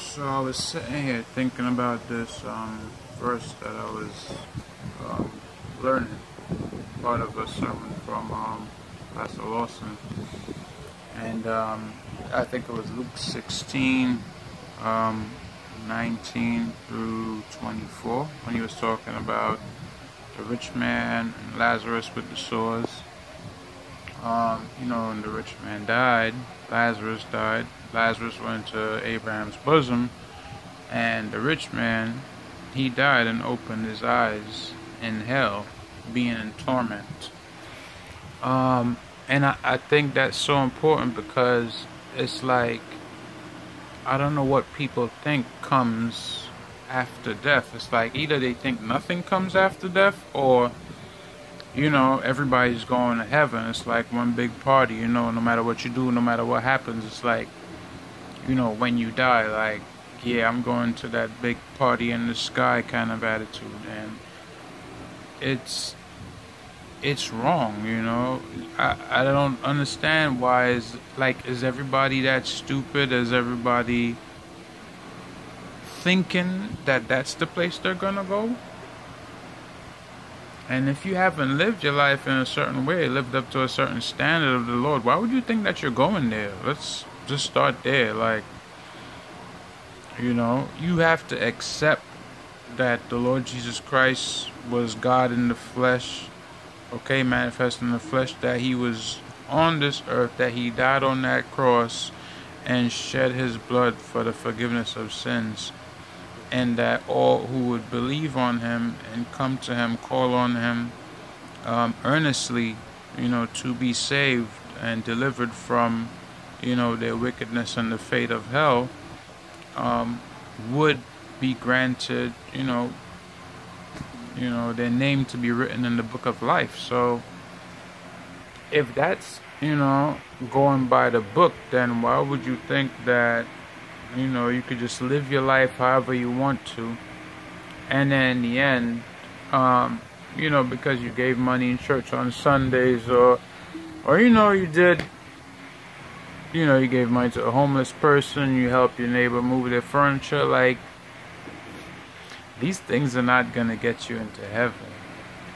So I was sitting here thinking about this verse that I was um, learning, part of a sermon from Pastor Lawsons, and I think it was Luke 16, um, 19 through 24, when he was talking about the rich man and Lazarus with the sores. And the rich man died, Lazarus died. Lazarus went to Abraham's bosom, and the rich man, he died and opened his eyes in hell, being in torment. And I think that's so important because it's like, I don't know what people think comes after death. It's like either they think nothing comes after death, or everybody's going to heaven. It's like one big party, no matter what you do, no matter what happens, it's like, when you die, like, yeah, I'm going to that big party in the sky kind of attitude. And it's wrong, I don't understand why is everybody that stupid? Is everybody thinking that that's the place they're gonna go? And if you haven't lived your life in a certain way, lived up to a certain standard of the Lord, why would you think that you're going there? Let's just start there. You have to accept that the Lord Jesus Christ was God in the flesh, manifest in the flesh, that he was on this earth, that he died on that cross and shed his blood for the forgiveness of sins. And that all who would believe on him and come to him, call on him earnestly, to be saved and delivered from, their wickedness and the fate of hell, would be granted, their name to be written in the book of life. So if that's, going by the book, then why would you think that you could just live your life however you want to, and then in the end, because you gave money in church on Sundays, or you did, you gave money to a homeless person, you helped your neighbor move their furniture, like, these things are not gonna get you into heaven.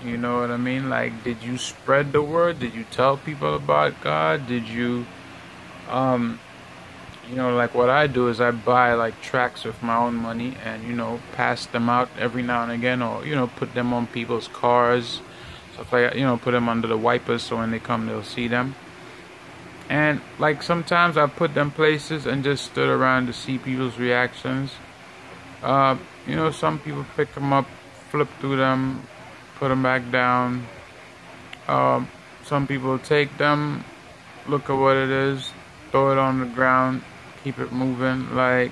You know what I mean? Like, did you spread the word? Did you tell people about God? Did you, like what I do is I buy like tracts with my own money and, pass them out every now and again, or, put them on people's cars, stuff like that, put them under the wipers so when they come they'll see them. And like sometimes I put them places and just stood around to see people's reactions. Some people pick them up, flip through them, put them back down. Some people take them, look at what it is, throw it on the ground, keep it moving, like,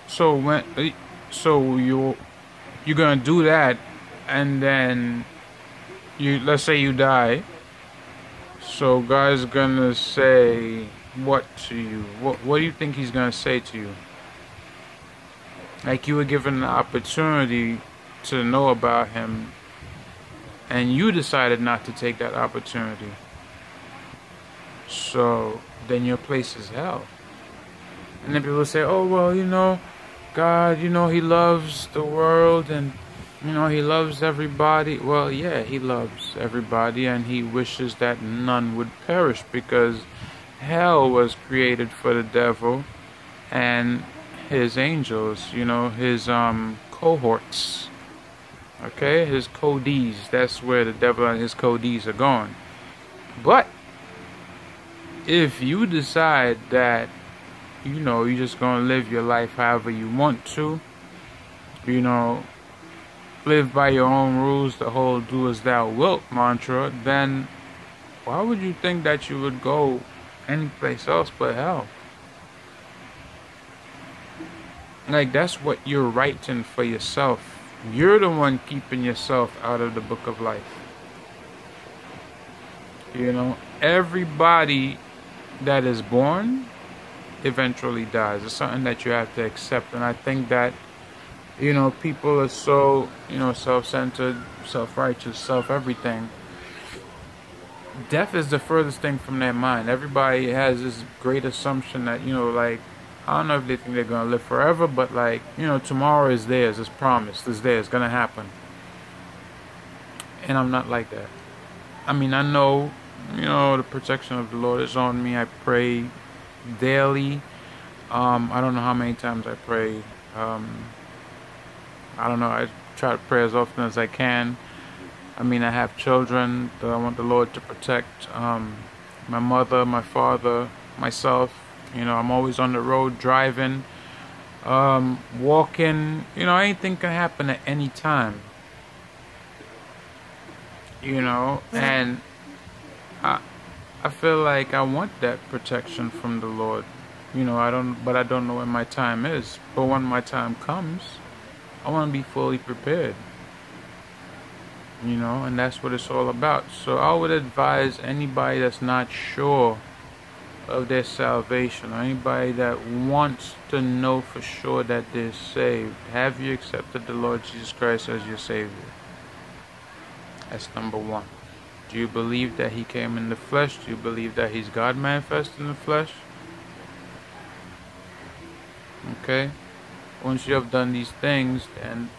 so you're gonna do that, and then let's say you die, so God's gonna say what to you? What do you think he's gonna say to you? Like, you were given an opportunity to know about him, and you decided not to take that opportunity. So then your place is hell. And then people say, oh, well, God, he loves the world, and, he loves everybody. Well, yeah, he loves everybody, and he wishes that none would perish, because hell was created for the devil and his angels, his cohorts, his codees. That's where the devil and his codees are going. But if you decide that, you're just going to live your life however you want to, live by your own rules, the whole do as thou wilt mantra, then why would you think that you would go anyplace else but hell? Like, that's what you're writing for yourself. You're the one keeping yourself out of the book of life. Everybody that is born eventually dies. It's something that you have to accept. And I think that, people are so, self-centered, self-righteous, self-everything. Death is the furthest thing from their mind. Everybody has this great assumption that, I don't know if they think they're gonna live forever, but like, tomorrow is theirs. It's promised. It's theirs. It's gonna happen. And I'm not like that. I mean, I know, the protection of the Lord is on me. I pray daily. I don't know how many times I pray. I don't know. I try to pray as often as I can. I mean, I have children that I want the Lord to protect. My mother, my father, myself. I'm always on the road driving, walking. Anything can happen at any time. And I feel like I want that protection from the Lord. I don't know when my time is. But when my time comes, I want to be fully prepared. And that's what it's all about. So I would advise anybody that's not sure of their salvation, or anybody that wants to know for sure that they're saved, have you accepted the Lord Jesus Christ as your Savior? That's number one. Do you believe that He came in the flesh? Do you believe that He's God manifest in the flesh? Okay? Once you have done these things, then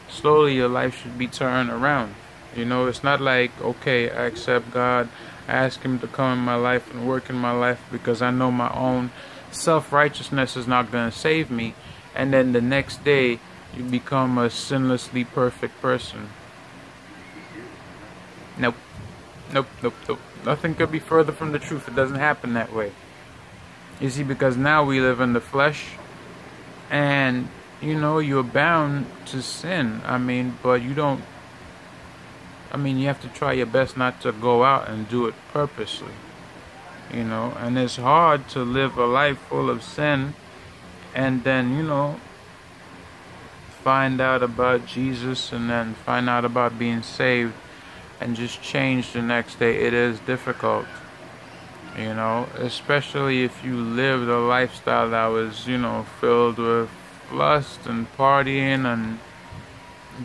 slowly your life should be turned around. It's not like, okay, I accept God, I ask Him to come in my life and work in my life because I know my own self-righteousness is not going to save me, and then the next day you become a sinlessly perfect person. Nope. Nothing could be further from the truth. It doesn't happen that way. You see, because now we live in the flesh, and you're bound to sin. But you don't. You have to try your best not to go out and do it purposely. And it's hard to live a life full of sin and then, find out about Jesus and then find out about being saved and just change the next day. It is difficult, especially if you lived a lifestyle that was, filled with lust and partying and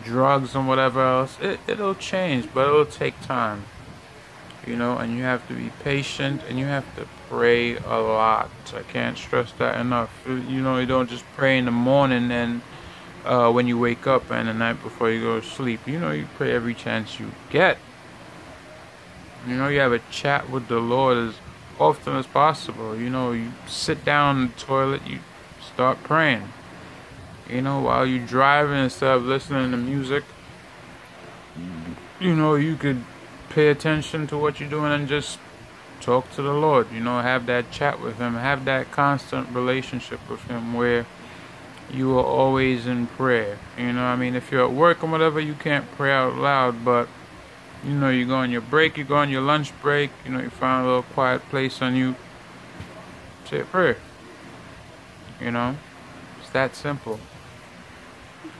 drugs and whatever else. It'll change, but it'll take time, and you have to be patient and you have to pray a lot. I can't stress that enough. You don't just pray in the morning and when you wake up and the night before you go to sleep. You pray every chance you get. You have a chat with the Lord as often as possible. You sit down in the toilet, you start praying. While you're driving, instead of listening to music, you could pay attention to what you're doing and just talk to the Lord. Have that chat with Him. Have that constant relationship with Him where you are always in prayer. If you're at work or whatever, you can't pray out loud, but you go on your break, you go on your lunch break, you find a little quiet place and you say a prayer. It's that simple.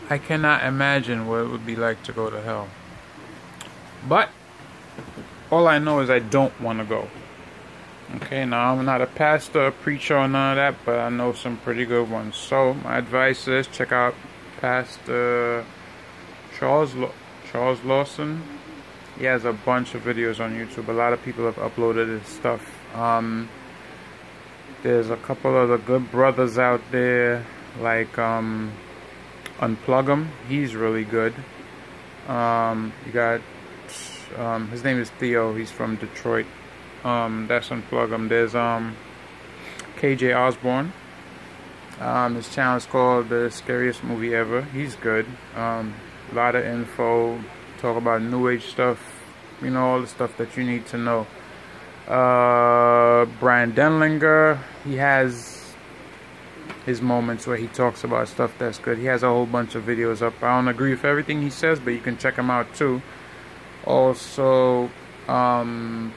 I cannot imagine what it would be like to go to hell. But all I know is I don't want to go. Okay, now I'm not a pastor, a preacher, or none of that, but I know some pretty good ones. So my advice is check out Pastor Charles Lawson. He has a bunch of videos on YouTube. A lot of people have uploaded his stuff. There's a couple of the good brothers out there, like Unplug Him. He's really good. You got his name is Theo. He's from Detroit. That's Unplug Him. There's KJ Osborne. His channel is called The Scariest Movie Ever. He's good. A lot of info. Talk about New Age stuff. All the stuff that you need to know. Brian Denlinger. He has his moments where he talks about stuff that's good. He has a whole bunch of videos up. I don't agree with everything he says, but you can check him out too. Also, Pastor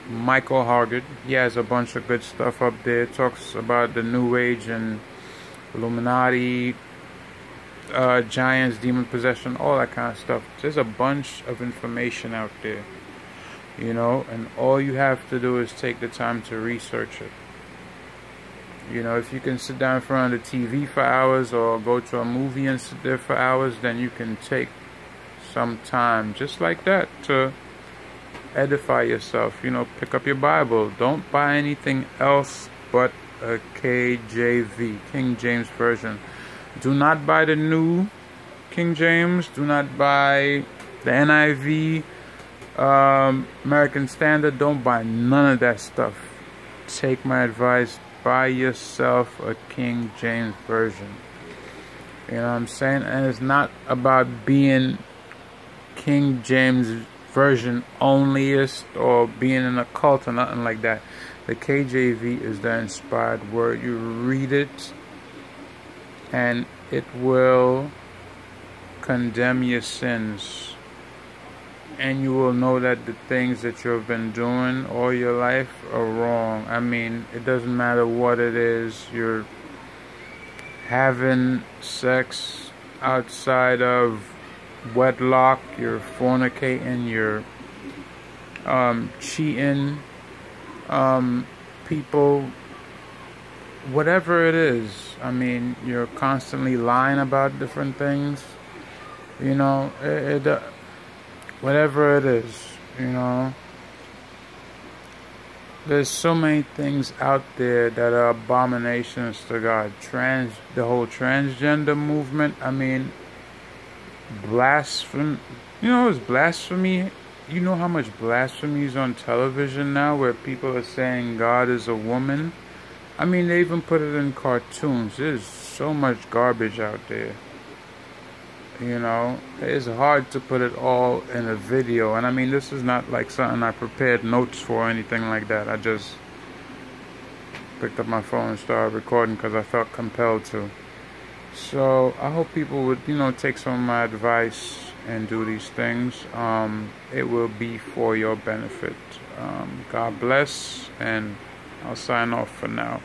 Michael Hargett. He has a bunch of good stuff up there. Talks about the New Age and Illuminati, giants, demon possession, all that kind of stuff. There's a bunch of information out there, and all you have to do is take the time to research it. If you can sit down in front of the TV for hours or go to a movie and sit there for hours, then you can take some time just like that to edify yourself. Pick up your Bible. Don't buy anything else but a KJV, King James Version. Do not buy the new King James. Do not buy the NIV, American Standard. Don't buy none of that stuff. Take my advice. Buy yourself a King James Version. You know what I'm saying? And it's not about being King James Version onlyist or being in a cult or nothing like that. The KJV is the inspired word. You read it and it will condemn your sins, and you will know that the things that you've been doing all your life are wrong. I mean, it doesn't matter what it is. You're having sex outside of wedlock, you're fornicating, you're cheating people, whatever it is. I mean, you're constantly lying about different things, you know, whatever it is, you know. There's so many things out there that are abominations to God. The whole transgender movement, I mean, blasphemy. You know, it's blasphemy. You know how much blasphemy is on television now, where people are saying God is a woman? I mean, they even put it in cartoons. There's so much garbage out there. You know, it's hard to put it all in a video. And I mean, this is not like something I prepared notes for or anything like that. I just picked up my phone and started recording because I felt compelled to. So I hope people would, you know, take some of my advice and do these things. It will be for your benefit. God bless, and I'll sign off for now.